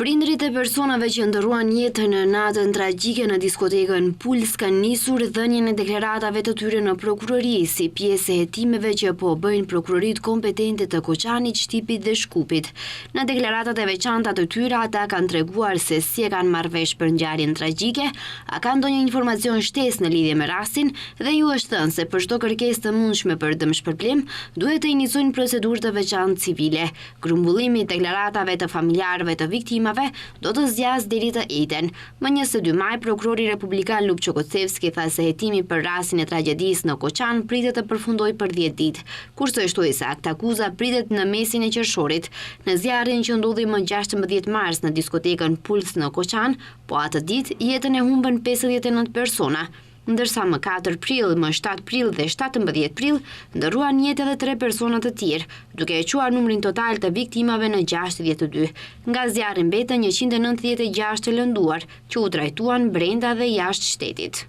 Prindrit e personave që ndërruan jetën në natën tragjike në diskotekën Puls kanë nisur dhënien e deklaratave të tyre në prokurori si pjesë e hetimeve që po bëjnë prokurorit kompetente të Koçanit, Shtipit dhe Shkupit. Në deklaratat e veçanta të tyre ata kanë treguar se si e kanë marrë vesh për ngjarjen tragjike, a kanë ndonjë informacion shtesë në lidhje me rastin dhe ju është thënë se për çdo kërkesë të mundshme për dëmshpërblim duhet të iniciojnë procedurë të veçantë civile. Grumbullimi i deklaratave të familjarëve të viktimave do të zgjasë deri të ejten. Më 22 maj, prokurori republikan Luk Çokocevski tha se hetimi për rastin e tragjedisë në Koçan pritet të përfundojë për 10 ditë, kurse shtoi se aktakuza pritet në mesin e qershorit. Në zjarrin që ndodhi më 16 mars në diskotekën Puls në Koçan, po atë ditë jetën e humbën 59 persona, ndërsa më 4 prill, më 7 prill dhe 17 prill ndërruan jetë edhe 3 persona të tjerë, duke e quar numrin total të viktimave në 62. Nga zjarri mbetën 196 të lënduar, që u trajtuan brenda dhe jashtë shtetit.